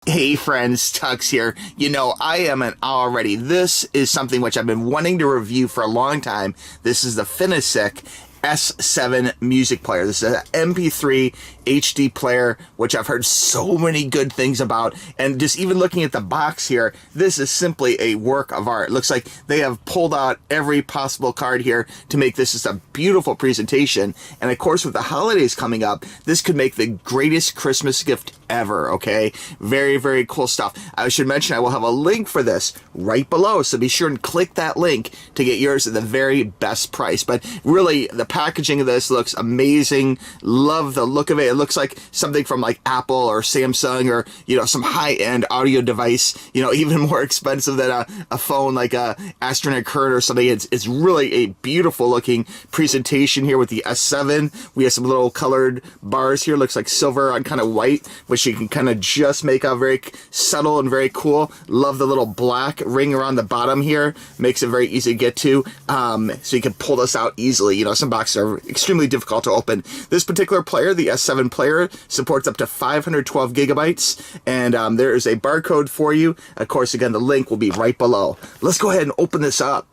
Hey friends, TUXX here. You know, I am an already. This is something which I've been wanting to review for a long time. This is the Phinistec S7 music player. This is an MP3 HD player, which I've heard so many good things about. And just even looking at the box here, this is simply a work of art. It looks like they have pulled out every possible card here to make this just a beautiful presentation. And of course, with the holidays coming up, this could make the greatest Christmas gift ever, okay? Very, very cool stuff. I should mention I will have a link for this right below, so be sure and click that link to get yours at the very best price. But really, the packaging of this looks amazing. Love the look of it. It looks like something from like Apple or Samsung or, you know, some high-end audio device, you know, even more expensive than a phone like a Astronaut Current or something. It's really a beautiful looking presentation here with the S7. We have some little colored bars here. Looks like silver on kind of white, which you can kind of just make out very subtle and very cool. Love the little black ring around the bottom here. Makes it very easy to get to. So you can pull this out easily. You know, some boxes are extremely difficult to open. This particular player, the S7 player, supports up to 512 gigabytes. And there is a barcode for you. Of course, again, the link will be right below. Let's go ahead and open this up.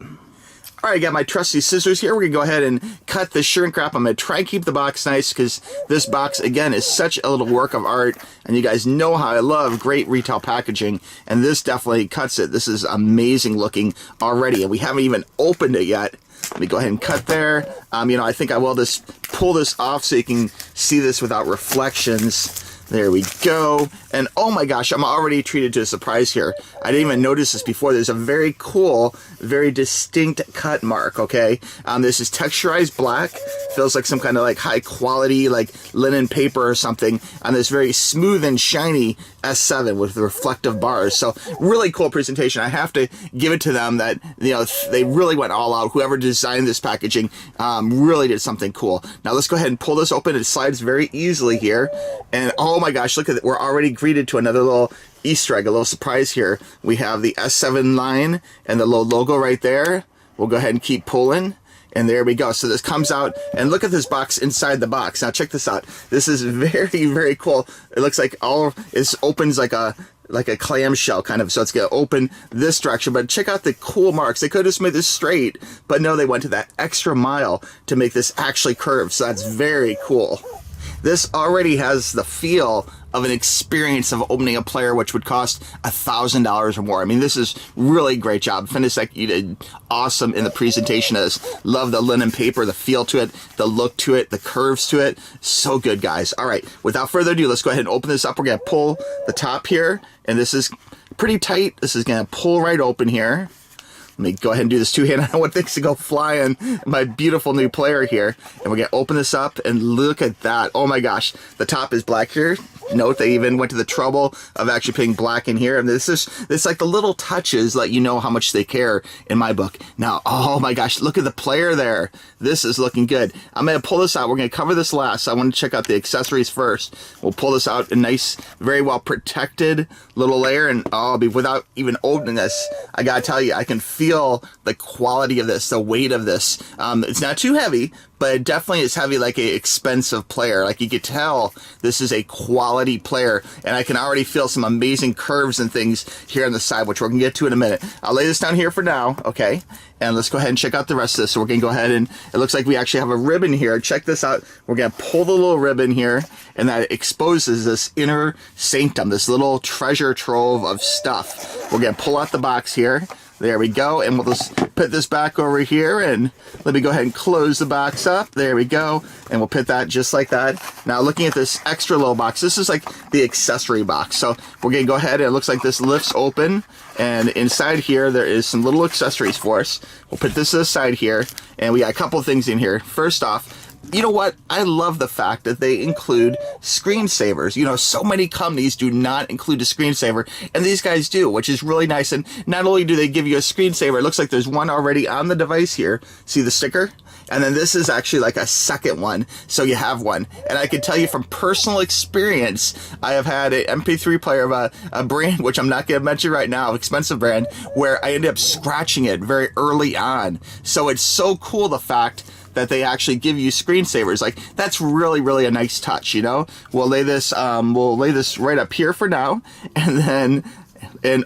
All right, I got my trusty scissors here. We're gonna go ahead and cut the shrink wrap. I'm gonna try and keep the box nice because this box, again, is such a little work of art. And you guys know how I love great retail packaging. And this definitely cuts it. This is amazing looking already. And we haven't even opened it yet. Let me go ahead and cut there. You know, I think I will just pull this off so you can see this without reflections. There we go. And oh my gosh, I'm already treated to a surprise here. I didn't even notice this before. There's a very cool, very distinct cut mark, okay? This is texturized black. Feels like some kind of like high quality, like linen paper or something. On this very smooth and shiny S7 with the reflective bars. So really cool presentation. I have to give it to them that, you know, they really went all out. Whoever designed this packaging really did something cool. Now let's go ahead and pull this open. It slides very easily here. And oh my gosh, look at it. We're already greeted to another little Easter egg, a little surprise here. We have the S7 line and the little logo right there. We'll go ahead and keep pulling. And there we go. So this comes out, and look at this box inside the box. Now check this out. This is very, very cool. It looks like it opens like a clamshell kind of, so it's gonna open this direction. But check out the cool marks. They could have just made this straight, but no, they went to that extra mile to make this actually curved. So that's very cool. This already has the feel of an experience of opening a player which would cost $1,000 or more. I mean, this is really great job. Phinistec, you did awesome in the presentation of this. Love the linen paper, the feel to it, the look to it, the curves to it. So good, guys. All right, without further ado, let's go ahead and open this up. We're gonna pull the top here, and this is pretty tight. This is gonna pull right open here. Let me go ahead and do this two-handed. I don't want things to go flying. My beautiful new player here. And we're going to open this up and look at that. Oh my gosh. The top is black here. Note they even went to the trouble of actually putting black in here. And it's like the little touches let you know how much they care in my book. Now, oh my gosh, look at the player there. This is looking good. I'm going to pull this out. We're going to cover this last. I want to check out the accessories first. We'll pull this out, a nice, very well protected little layer. And without even opening this, I got to tell you, I can feel the quality of this, the weight of this. It's not too heavy, but it definitely is heavy like an expensive player. Like you could tell this is a quality player, and I can already feel some amazing curves and things here on the side, which we're gonna get to in a minute. I'll lay this down here for now, okay? And let's go ahead and check out the rest of this. So we're gonna go ahead and it looks like we actually have a ribbon here. Check this out. We're gonna pull the little ribbon here, and that exposes this inner sanctum, this little treasure trove of stuff. We're gonna pull out the box here. There we go, and we'll just put this back over here, and let me go ahead and close the box up. There we go, and we'll put that just like that. Now looking at this extra little box, this is like the accessory box. So we're gonna go ahead, and it looks like this lifts open, and inside here there is some little accessories for us. We'll put this to the side here, and we got a couple things in here. First off, you know what? I love the fact that they include screensavers. You know, so many companies do not include a screensaver, and these guys do, which is really nice. And not only do they give you a screensaver, it looks like there's one already on the device here. See the sticker? And then this is actually like a second one, so you have one. And I can tell you from personal experience, I have had an MP3 player of a brand, which I'm not going to mention right now, expensive brand, where I ended up scratching it very early on. So it's so cool, the fact that they actually give you screensavers. Like, that's really, really a nice touch, you know? We'll lay this right up here for now, and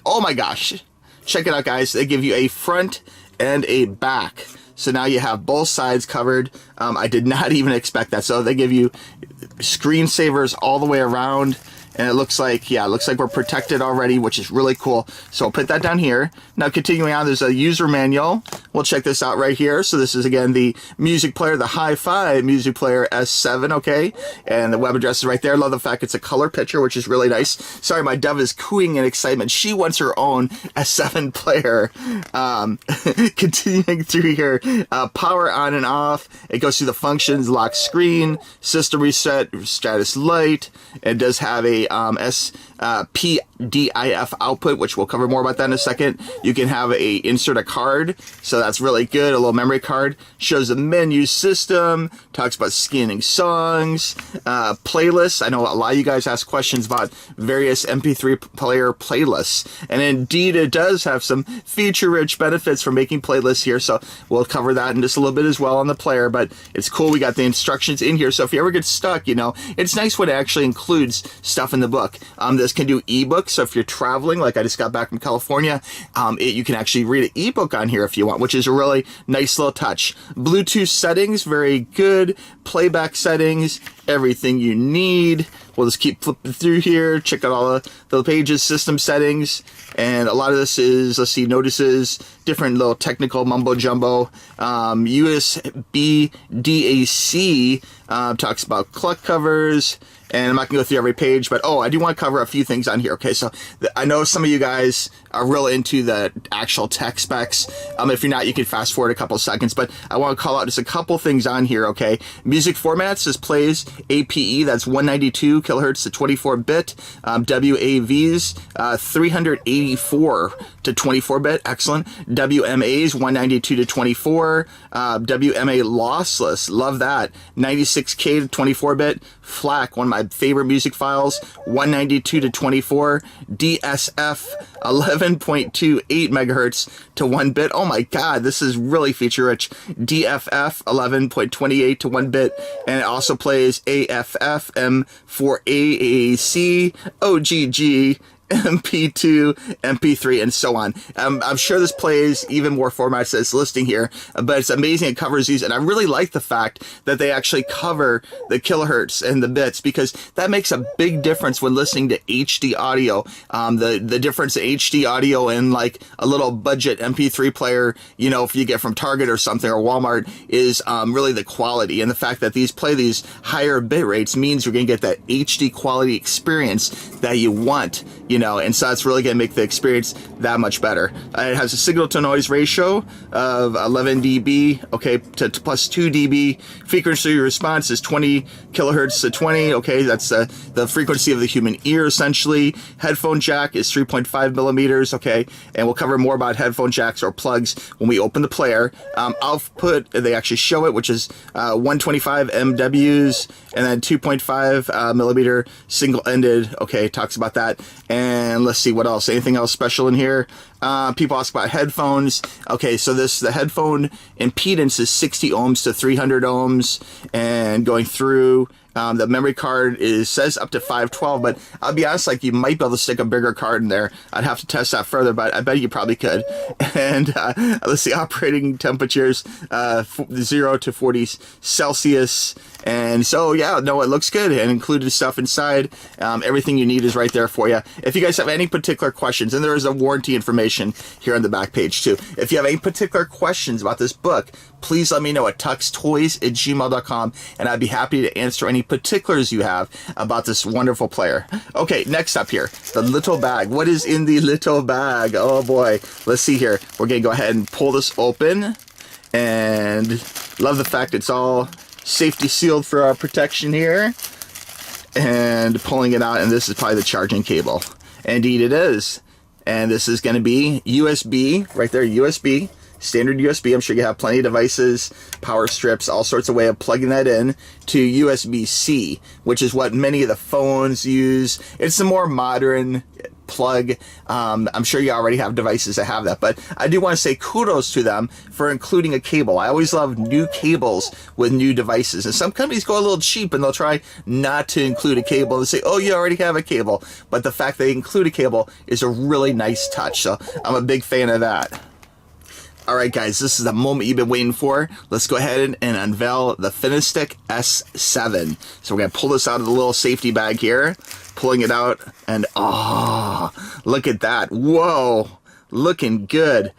oh my gosh, check it out, guys. They give you a front and a back. So now you have both sides covered. I did not even expect that. So they give you screensavers all the way around. And it looks like, yeah, it looks like we're protected already, which is really cool. So I'll put that down here. Now continuing on, there's a user manual. We'll check this out right here. So this is, again, the music player, the HiFi Music Player S7, okay? And the web address is right there. Love the fact it's a color picture, which is really nice. Sorry, my dove is cooing in excitement. She wants her own S7 player. Continuing through here, power on and off. It goes through the functions, lock screen, system reset, status light. It does have a PDIF output, which we'll cover more about that in a second. You can have insert a card, so that's really good. A little memory card. Shows the menu system, talks about scanning songs, playlists. I know a lot of you guys ask questions about various MP3 player playlists, and indeed it does have some feature-rich benefits for making playlists here, so we'll cover that in just a little bit as well on the player. But it's cool, we got the instructions in here, so if you ever get stuck, you know, it's nice when it actually includes stuff in the book. This can do ebooks, so if you're traveling, like I just got back from California, you can actually read an ebook on here if you want, which is a really nice little touch. Bluetooth settings, very good. Playback settings, everything you need. We'll just keep flipping through here, check out all the pages, system settings, and a lot of this is, let's see, notices, different little technical mumbo jumbo. USB DAC talks about cluck covers, and I'm not going to go through every page, but I do want to cover a few things on here. Okay, so I know some of you guys are real into the actual tech specs. If you're not, you can fast forward a couple seconds, but I want to call out just a couple things on here, okay? Music formats, this plays APE, that's 192 kilohertz to 24-bit. WAVs, 384 to 24-bit, excellent. WMAs, 192 to 24. WMA lossless, love that. 96K to 24-bit. FLAC, one of my favorite music files, 192 to 24. DSF, 11.28 megahertz to 1 bit. Oh my god, this is really feature rich. DFF, 11.28 to 1 bit, and it also plays AFF, M4A, AAC, OGG, MP2, MP3, and so on. I'm sure this plays even more formats that's listing here, but it's amazing it covers these, and I really like the fact that they actually cover the kilohertz and the bits, because that makes a big difference when listening to HD audio. The difference in HD audio and like a little budget MP3 player, you know, if you get from Target or something or Walmart, is really the quality, and the fact that these play these higher bit rates means you're going to get that HD quality experience that you want, you know, and so that's really going to make the experience that much better. It has a signal to noise ratio of 11 dB, okay, to plus 2 dB. Frequency response is 20 kilohertz to 20, okay, that's the frequency of the human ear, essentially. Headphone jack is 3.5 millimeters, okay, and we'll cover more about headphone jacks or plugs when we open the player. Output, they actually show it, which is 125 MWs, and then 2.5 millimeter single-ended, okay, talks about that. And let's see what else. Anything else special in here? People ask about headphones. Okay, so the headphone impedance is 60 ohms to 300 ohms, and going through. The memory card says up to 512, but I'll be honest, like, you might be able to stick a bigger card in there. I'd have to test that further, but I bet you probably could. And let's see, operating temperatures, 0 to 40 Celsius. And so, yeah, no, it looks good, and included stuff inside. Everything you need is right there for you. If you guys have any particular questions, and there is a warranty information here on the back page too. If you have any particular questions about this book, please let me know at tuxtoys@gmail.com, and I'd be happy to answer any particulars you have about this wonderful player. Okay, next up here, the little bag. What is in the little bag? Oh boy, let's see here. We're gonna go ahead and pull this open, and love the fact it's all safety sealed for our protection here. And pulling it out, and this is probably the charging cable. Indeed it is. And this is going to be USB, right there, USB. standard USB. I'm sure you have plenty of devices, power strips, all sorts of way of plugging that in to USB-C, which is what many of the phones use. It's a more modern plug. I'm sure you already have devices that have that, but I do want to say kudos to them for including a cable. I always love new cables with new devices, and some companies go a little cheap and they'll try not to include a cable and say, oh, you already have a cable, but the fact they include a cable is a really nice touch, so I'm a big fan of that. Alright guys, this is the moment you've been waiting for. Let's go ahead and unveil the Phinistec S7. So we're going to pull this out of the little safety bag here, pulling it out, and oh, look at that. Whoa, looking good.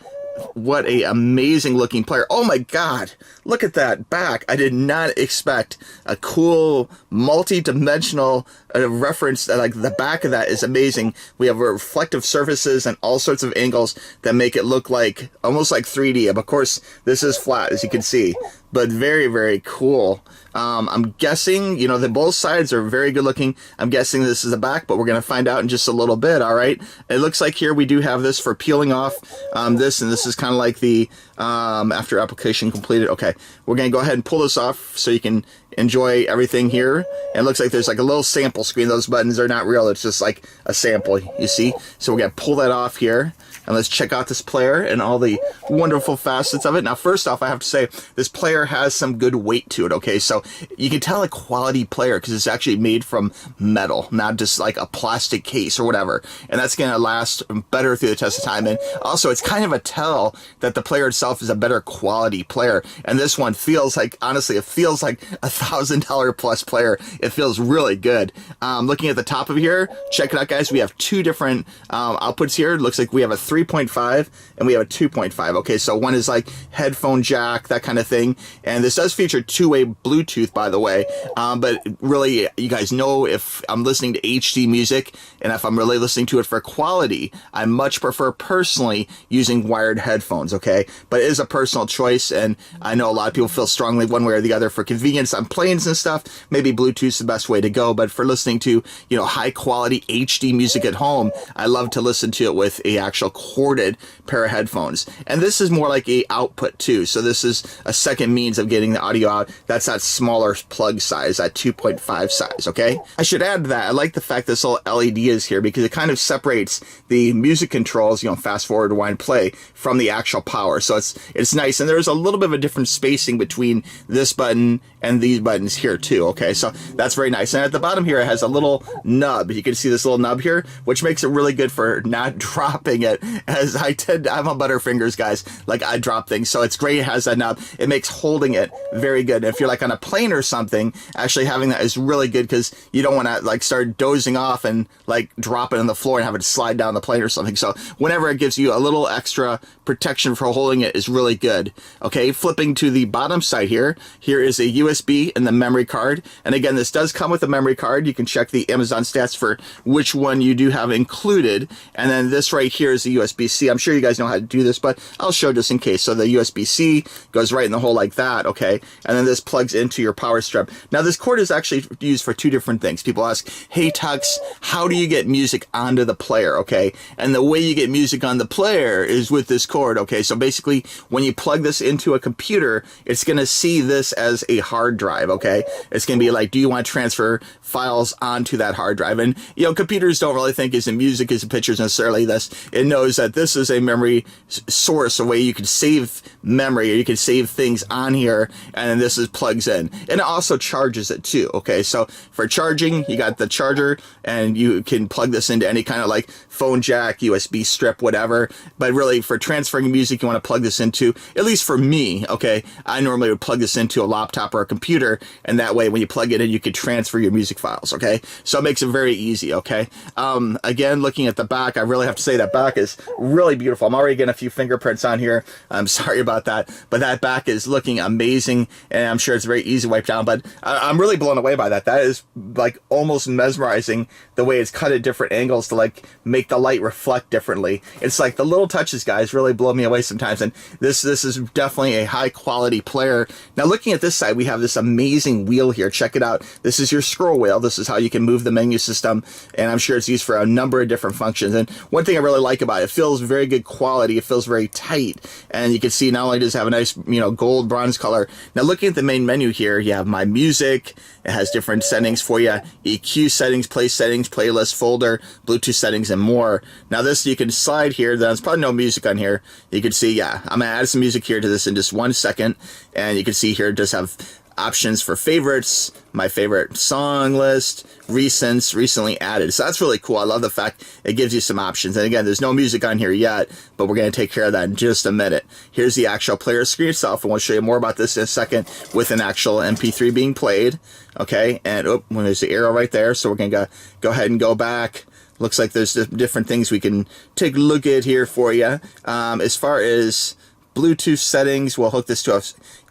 What a amazing looking player. Oh my god, look at that back. I did not expect a cool multi-dimensional reference. Like the back of that is amazing. We have reflective surfaces and all sorts of angles that make it look like almost like 3D. Of course, this is flat, as you can see, but very, very cool. I'm guessing, you know, that both sides are very good looking. I'm guessing this is the back, but we're going to find out in just a little bit. All right. It looks like here we do have this for peeling off this, and this is kind of like the after application completed. Okay. We're going to go ahead and pull this off so you can enjoy everything here. And it looks like there's like a little sample screen. Those buttons are not real. It's just like a sample, you see? So we're going to pull that off here. And let's check out this player and all the wonderful facets of it. Now, first off, I have to say, this player has some good weight to it, okay? So you can tell a quality player because it's actually made from metal, not just like a plastic case or whatever. And that's going to last better through the test of time. And also, it's kind of a tell that the player itself is a better quality player. And this one feels like, honestly, it feels like $1,000 plus player. It feels really good. Looking at the top of here, check it out, guys. We have two different outputs here. It looks like we have a 3.5 and we have a 2.5. Okay, so one is like headphone jack, that kind of thing. And this does feature two-way Bluetooth, by the way. But really, you guys know if I'm listening to HD music and if I'm really listening to it for quality, I much prefer personally using wired headphones, okay? But it is a personal choice, and I know a lot of people feel strongly one way or the other. For convenience on planes and stuff, maybe Bluetooth's the best way to go. But for listening to, you know, high quality HD music at home, I love to listen to it with a actual corded pair of headphones. And this is more like a output too. So this is a second means of getting the audio out. That's that smaller plug size, that 2.5 size, okay? I should add that I like the fact this little LED is here because it kind of separates the music controls, you know, fast forward, rewind, play, from the actual power. So it's nice. And there's a little bit of a different spacing between this button and these buttons here too, okay? So that's very nice. And at the bottom here, it has a little nub. You can see this little nub here, which makes it really good for not dropping it, as I'm a butterfingers, guys. Like, I drop things, so it's great. It has that knob. It makes holding it very good. If you're like on a plane or something, actually having that is really good because you don't want to like start dozing off and like drop it on the floor and have it slide down the plane or something. So whenever it gives you a little extra protection for holding it is really good. Okay, flipping to the bottom side here is a USB and the memory card. And again, this does come with a memory card. You can check the Amazon stats for which one you do have included. And then this right here is the USB-C. I'm sure you guys know how to do this, but I'll show just in case. So the USB-C goes right in the hole like that, okay? And then this plugs into your power strip. Now, this cord is actually used for two different things. People ask, hey, TUXX, how do you get music onto the player, okay? And the way you get music on the player is with this cord, okay? So basically, when you plug this into a computer, it's going to see this as a hard drive, okay? It's going to be like, do you want to transfer files onto that hard drive? And, you know, computers don't really think is in music, is in pictures necessarily. It knows that this is a memory source, a way you can save memory, or you can save things on here, and then this plugs in. And it also charges it too, okay? So for charging, you got the charger, and you can plug this into any kind of like phone jack, USB strip, whatever. But really, for transferring music, you want to plug this into, at least for me, okay, I normally would plug this into a laptop or a computer, and that way when you plug it in, you can transfer your music files, okay? So it makes it very easy, okay? Again, looking at the back, I really have to say that back is really beautiful. I'm already getting a few fingerprints on here. I'm sorry about that, but that back is looking amazing, and I'm sure it's very easy to wipe down, but I'm really blown away by that. That is like almost mesmerizing, the way it's cut at different angles to like make the light reflect differently. It's like the little touches, guys, really blow me away sometimes, and this is definitely a high quality player. Now, looking at this side, we have have this amazing wheel here. Check it out. This is your scroll wheel. This is how you can move the menu system, and I'm sure it's used for a number of different functions. And one thing I really like about it, it feels very good quality. It feels very tight, and you can see not only does it have a nice, gold bronze color. Now looking at the main menu here, you have my music. It has different settings for you: EQ settings, play settings, playlist, folder, Bluetooth settings, and more. Now this, you can slide here. There's probably no music on here. You can see, yeah, I'm gonna add some music here to this in just 1 second, and you can see here it does have options for favorites, my favorite song list, recents, recently added. So that's really cool. I love the fact it gives you some options. And again, there's no music on here yet, but we're going to take care of that in just a minute. Here's the actual player screen itself, and we'll show you more about this in a second with an actual MP3 being played. Okay, and when there's the arrow right there, so we're going to go ahead and go back. Looks like there's different things we can take a look at here for you. As far as Bluetooth settings, we'll hook this to our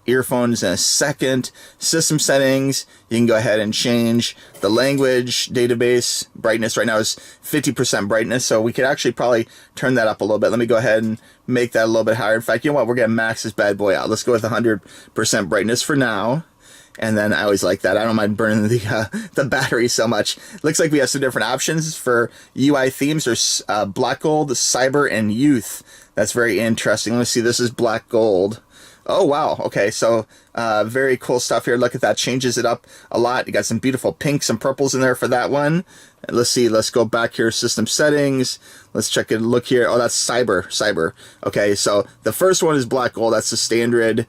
earphones in a second. System settings, you can go ahead and change the language. Database brightness right now is 50% brightness, so we could actually probably turn that up a little bit. Let me go ahead and make that a little bit higher. In fact, you know what, we're going to max this bad boy out. Let's go with 100% brightness for now. And then I always like that. I don't mind burning the battery so much. Looks like we have some different options for UI themes. There's Black Gold, Cyber, and Youth. That's very interesting. Let's see, this is Black Gold. Oh, wow. Okay, so very cool stuff here. Look at that. Changes it up a lot. You got some beautiful pinks and purples in there for that one. And let's see. Let's go back here. System settings. Let's check it. Look here. Oh, that's Cyber. Okay, so the first one is Black Gold. That's the standard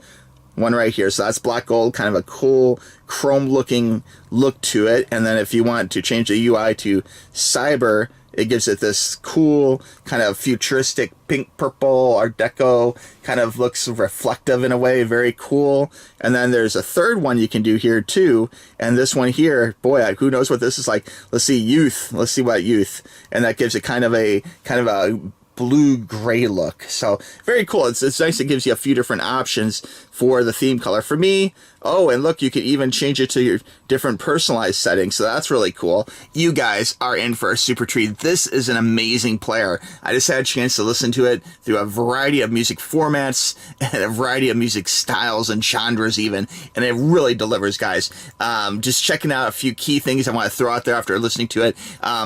one right here. So that's Black Gold, kind of a cool chrome looking look to it. And then if you want to change the UI to Cyber, it gives it this cool kind of futuristic pink purple Art Deco, kind of looks reflective in a way, very cool. And then there's a third one you can do here too, and this one here, boy, who knows what this is like. Let's see, Youth. Let's see what Youth, and that gives it kind of a blue-gray look. So very cool. It's nice. It gives you a few different options for the theme color. For me, oh, and look, you can even change it to your different personalized settings. So that's really cool. You guys are in for a super treat. This is an amazing player. I just had a chance to listen to it through a variety of music formats and a variety of music styles and genres even, and it really delivers, guys. Just checking out a few key things I want to throw out there after listening to it.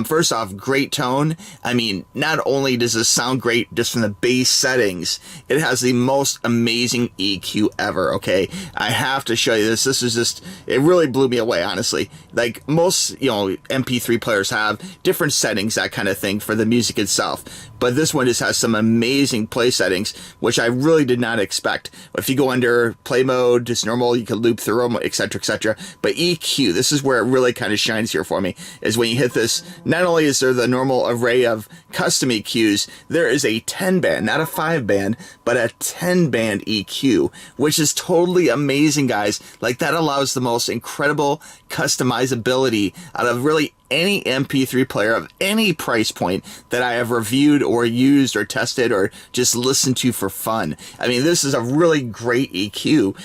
First off, great tone. I mean, not only does this sound great just from the base settings, it has the most amazing EQ ever, okay? I have to show you this. This is just, it really blew me away, honestly. Like most, MP3 players have different settings, that kind of thing, for the music itself. But this one just has some amazing play settings, which I really did not expect. If you go under play mode, just normal, you can loop through them, etc., etc. But EQ, this is where it really kind of shines here for me, is when you hit this, not only is there the normal array of custom EQs, there is a 10-band, not a 5-band, but a 10-band EQ, which is totally amazing, guys. Like, that allows the most incredible customizability out of really any MP3 player of any price point that I have reviewed or used or tested or just listened to for fun. I mean, this is a really great EQ.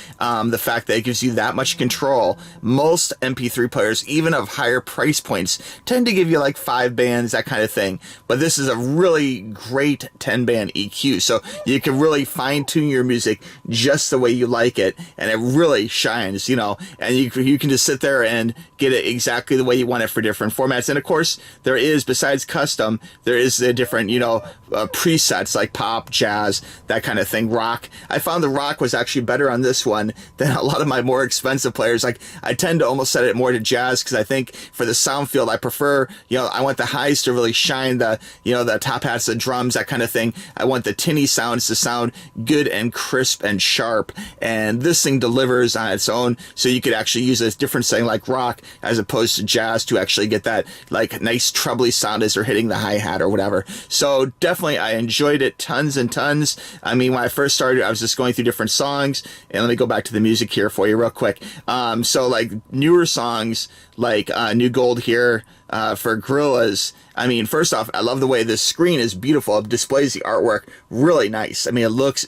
The fact that it gives you that much control. Most MP3 players, even of higher price points, tend to give you like 5 bands, that kind of thing. But this is a really great 10-band EQ. So you can really fine-tune your music just the way you like it, and it really shines, and you can just sit there and get it exactly the way you want it for different formats. And of course, there is, besides custom, there is the different, presets like pop, jazz, that kind of thing, rock. I found the rock was actually better on this one than a lot of my more expensive players. Like, I tend to almost set it more to jazz because I think for the sound field, I prefer, I want the highs to really shine, the top hats, the drums, that kind of thing. I want the tinny sounds to sound good and crisp and sharp. And this thing delivers on its own. So you could actually use a different setting like rock as opposed to jazz to actually get that like nice trebly sound as they're hitting the hi-hat or whatever. So definitely I enjoyed it tons and tons. I mean, when I first started, I was just going through different songs, and let me go back to the music here for you real quick. So like newer songs like New Gold here for Gorillas. I mean, first off, I love the way this screen is beautiful. It displays the artwork really nice. I mean, it looks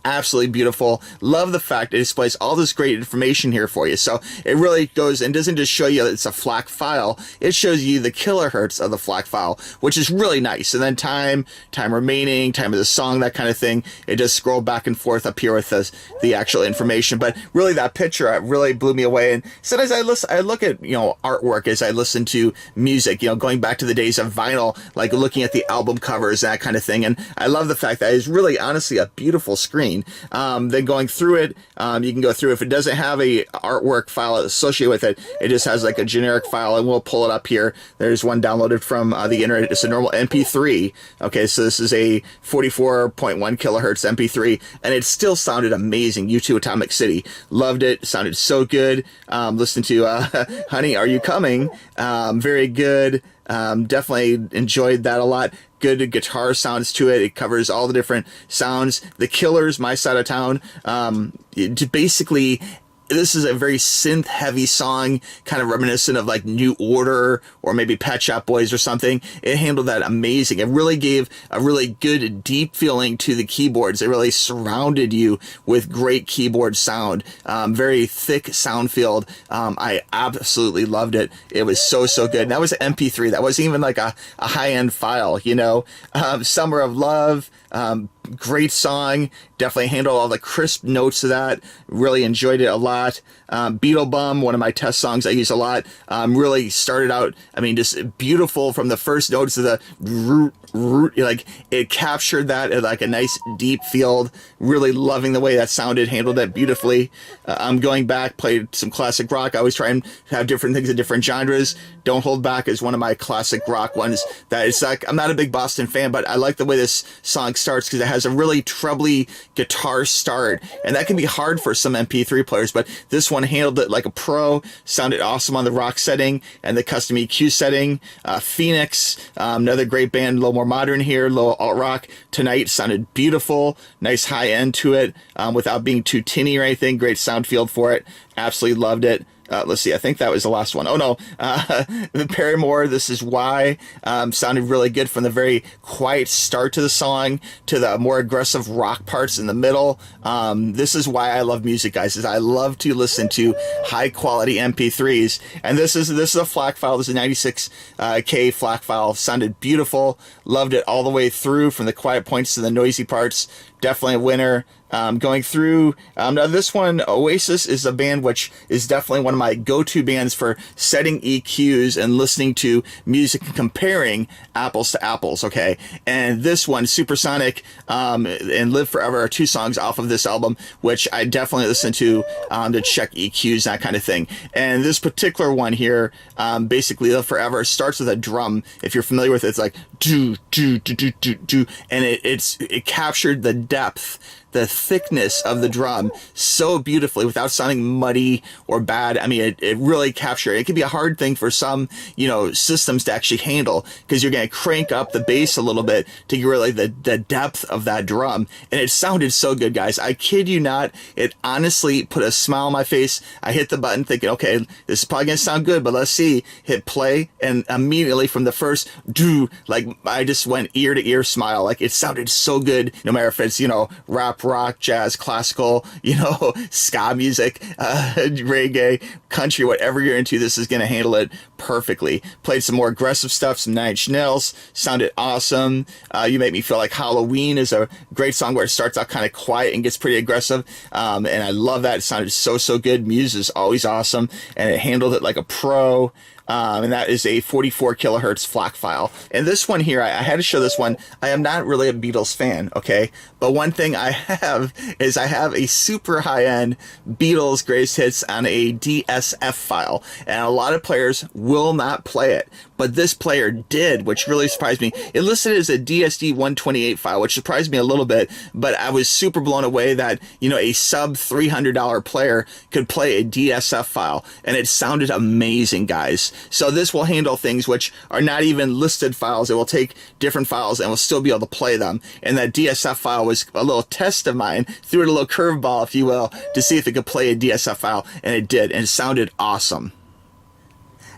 absolutely beautiful. Love the fact it displays all this great information here for you. So it really goes and doesn't just show you that it's a FLAC file, it shows you the kilohertz of the FLAC file, which is really nice. And then time remaining, time of the song, that kind of thing. It just scroll back and forth up here with the actual information. But really that picture really blew me away. And sometimes I look at, artwork as I listen to music, going back to the days of vinyl, like looking at the album covers, that kind of thing. And I love the fact that it's really honestly a beautiful screen. Then going through it, you can go through, if it doesn't have a artwork file associated with it, it just has like a generic file, and we'll pull it up here. There's one downloaded from the internet. It's a normal MP3. Okay, so this is a 44.1 kilohertz MP3, and it still sounded amazing. U2 Atomic City. Loved it. Sounded so good. Listen to Honey, Are You Coming? Very good. Definitely enjoyed that a lot. Good guitar sounds to it. It covers all the different sounds. The Killers, My Side of Town. Basically, this is a very synth-heavy song, kind of reminiscent of like New Order or maybe Pet Shop Boys or something. It handled that amazing. It really gave a really good, deep feeling to the keyboards. It really surrounded you with great keyboard sound. Very thick sound field. I absolutely loved it. It was so good. And that was an MP3. That wasn't even like a high-end file, Summer of Love. Great song. Definitely handled all the crisp notes of that. Really enjoyed it a lot. Beetle Bum, one of my test songs I use a lot. Really started out, just beautiful from the first notes of the root, like it captured that at like a nice deep field. Really loving the way that sounded, handled it beautifully. I'm going back, played some classic rock. I always try and have different things in different genres. Don't Hold Back is one of my classic rock ones. That is like, I'm not a big Boston fan, but I like the way this song starts because it has a really trebly guitar start, and that can be hard for some MP3 players, but this one handled it like a pro. Sounded awesome on the rock setting and the custom EQ setting. Phoenix, another great band, a little more modern here, a little alt rock. Tonight sounded beautiful, nice high end to it, without being too tinny or anything. Great sound field for it. Absolutely loved it. Let's see, I think that was the last one. Oh no, the Paramore, This Is Why, sounded really good from the very quiet start to the song to the more aggressive rock parts in the middle. This is why I love music, guys, is I love to listen to high quality MP3s. And this is a FLAC file. This is a 96K FLAC file. Sounded beautiful. Loved it all the way through from the quiet points to the noisy parts. Definitely a winner. Going through, now this one, Oasis, is a band which is definitely one of my go-to bands for setting EQs and listening to music and comparing apples to apples, okay? And this one, Supersonic, and Live Forever, are two songs off of this album, which I definitely listen to check EQs, that kind of thing. And this particular one here, basically Live Forever, starts with a drum. If you're familiar with it, it's like do, and it captured the depth, the thickness of the drum so beautifully without sounding muddy or bad. It really captured it. It can be a hard thing for some, systems to actually handle because you're going to crank up the bass a little bit to get really the depth of that drum. And it sounded so good, guys. I kid you not. It honestly put a smile on my face. I hit the button thinking, okay, this is probably going to sound good, but let's see. Hit play, and immediately from the first I just went ear to ear smile. Like it sounded so good, no matter if it's, rap, rock, jazz, classical, ska music, reggae, country, whatever you're into, this is going to handle it perfectly. Played some more aggressive stuff, some Nine Inch Nails, sounded awesome. You Make Me Feel Like Halloween is a great song where it starts out kind of quiet and gets pretty aggressive, and I love that. It sounded so good. Muse is always awesome, and it handled it like a pro. And that is a 44 kilohertz FLAC file. And this one here, I had to show this one. I am not really a Beatles fan, okay? But one thing I have is I have a super high-end Beatles greatest hits on a DSF file. And a lot of players will not play it. But this player did, which really surprised me. It listed as a DSD256 file, which surprised me a little bit. But I was super blown away that, a sub $300 player could play a DSF file. And it sounded amazing, guys. So this will handle things which are not even listed files. It will take different files and will still be able to play them. And that DSF file was a little test of mine. Threw it a little curveball, if you will, to see if it could play a DSF file. And it did. And it sounded awesome.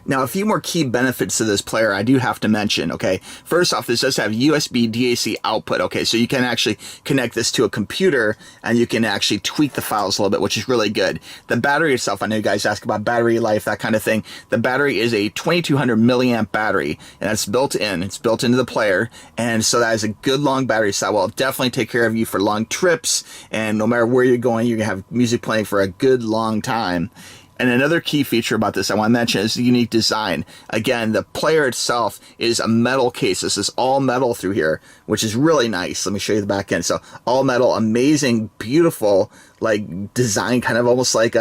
Now, a few more key benefits to this player I do have to mention, okay? First off, this does have USB DAC output, okay? So you can actually connect this to a computer and you can actually tweak the files a little bit, which is really good. The battery itself, I know you guys ask about battery life, that kind of thing. The battery is a 2200 milliamp battery, and that's built in. It's built into the player, and so that is a good long battery, so that will definitely take care of you for long trips, and no matter where you're going, you're gonna have music playing for a good long time. And another key feature about this I want to mention is the unique design. Again, the player itself is a metal case. This is all metal through here, which is really nice. Let me show you the back end. So all metal, amazing, beautiful, like design, kind of almost like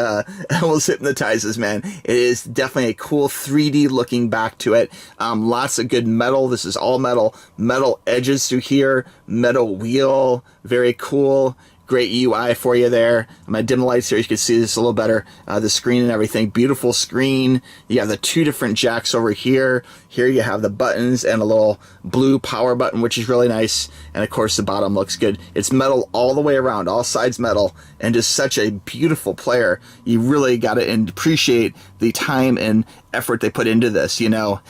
almost hypnotizes, man. It is definitely a cool 3D looking back to it. Lots of good metal. This is all metal. Metal edges through here, metal wheel, very cool. Great UI for you there. I'm going to dim the lights here. You can see this a little better. The screen and everything. Beautiful screen. You have the two different jacks over here. Here you have the buttons and a little blue power button, which is really nice. And of course, the bottom looks good. It's metal all the way around, all sides metal, and just such a beautiful player. You really got to appreciate the time and effort they put into this, you know.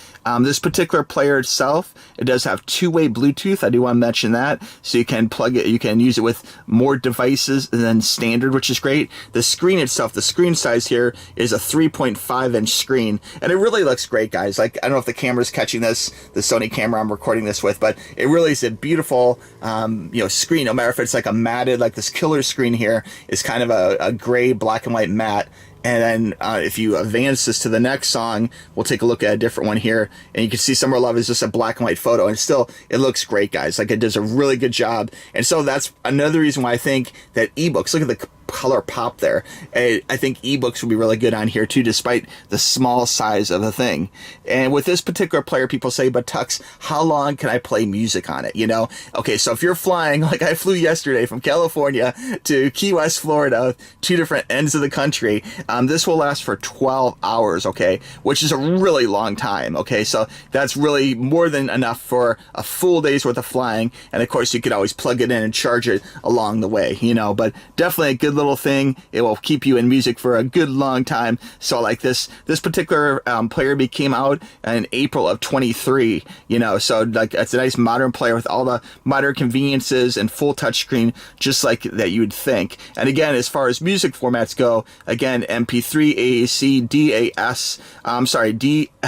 This particular player itself, it does have two-way Bluetooth. I do want to mention that. So you can plug it, you can use it with more devices than standard, which is great. The screen itself, the screen size here is a 3.5-inch screen, and it really looks great, guys. Like, I don't know if the camera's catching this, the Sony camera I'm recording this with, but it really is a beautiful, you know, screen. No matter if it's like a matted, like this killer screen here is kind of a gray, black and white matte. And then if you advance this to the next song, we'll take a look at a different one here. And you can see Summer Love is just a black and white photo. And still, it looks great, guys. Like, it does a really good job. And so that's another reason why I think that ebooks, look at the color pop there. I think ebooks would be really good on here too, despite the small size of the thing. And with this particular player, people say, but TUXX, how long can I play music on it? You know? Okay, so if you're flying, like I flew yesterday from California to Key West, Florida, two different ends of the country, this will last for 12 hours, okay? Which is a really long time, okay? So that's really more than enough for a full day's worth of flying. And of course, you could always plug it in and charge it along the way, you know? But definitely a good little thing. It will keep you in music for a good long time. So like this particular player came out in April of 23, you know, so like it's a nice modern player with all the modern conveniences and full touchscreen, just like that you would think. And again, as far as music formats go, again, MP3, AAC,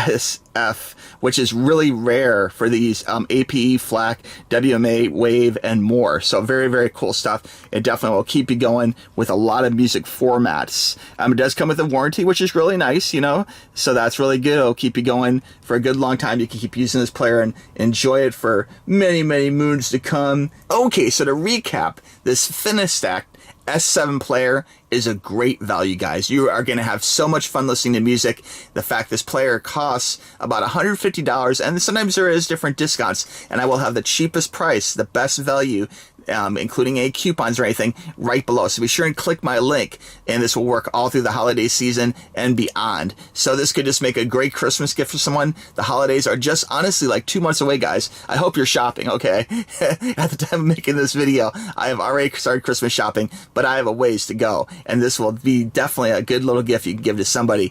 DSF, which is really rare for these APE, FLAC, WMA, WAVE, and more. So very, very cool stuff. It definitely will keep you going with a lot of music formats. It does come with a warranty, which is really nice, you know, so that's really good. It'll keep you going for a good long time. You can keep using this player and enjoy it for many, many moons to come. Okay, so to recap, this Phinistec S7 player is a great value, guys. You are going to have so much fun listening to music. The fact this player costs about $150, and sometimes there is different discounts, and I will have the cheapest price, the best value, including any coupons or anything, right below. So be sure and click my link, and this will work all through the holiday season and beyond. So this could just make a great Christmas gift for someone. The holidays are just honestly like 2 months away, guys. I hope you're shopping, okay? At the time of making this video, I have already started Christmas shopping, but I have a ways to go. And this will be definitely a good little gift you can give to somebody.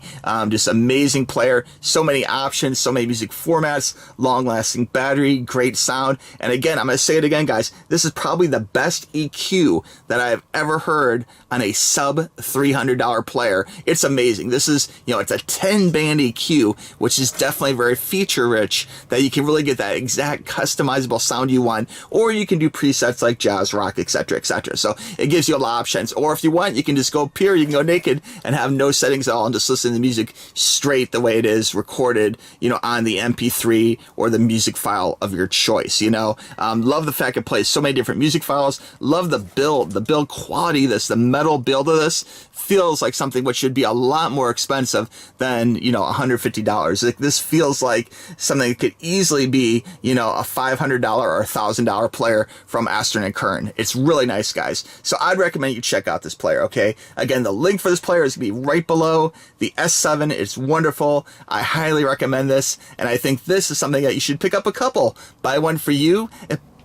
Just amazing player, so many options, so many music formats, long-lasting battery, great sound. And again, I'm going to say it again, guys, this is probably the best EQ that I've ever heard on a sub $300 player. It's amazing. This is, you know, it's a 10-band EQ, which is definitely very feature-rich, that you can really get that exact customizable sound you want, or you can do presets like jazz, rock, etc., etc. So it gives you a lot of options. Or if you want, you can just go pure, you can go naked and have no settings at all and just listen to the music straight the way it is recorded, you know, on the MP3 or the music file of your choice, you know. Love the fact it plays so many different music files. Love the build quality of this. The metal build of this feels like something which should be a lot more expensive than, you know, $150. Like, this feels like something that could easily be, you know, a $500 or $1,000 player from Aston and Kern. It's really nice, guys. So I'd recommend you check out this player, okay? Again, the link for this player is going to be right below. The S7 is wonderful. I highly recommend this, and I think this is something that you should pick up a couple. Buy one for you,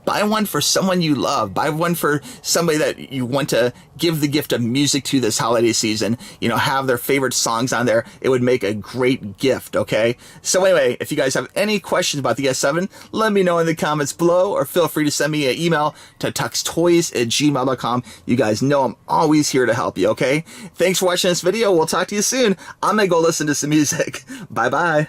Buy one for someone you love. Buy one for somebody that you want to give the gift of music to this holiday season. You know, have their favorite songs on there. It would make a great gift, okay? So anyway, if you guys have any questions about the S7, let me know in the comments below, or feel free to send me an email to tuxtoys@gmail.com. You guys know I'm always here to help you, okay? Thanks for watching this video. We'll talk to you soon. I'm gonna go listen to some music. Bye-bye.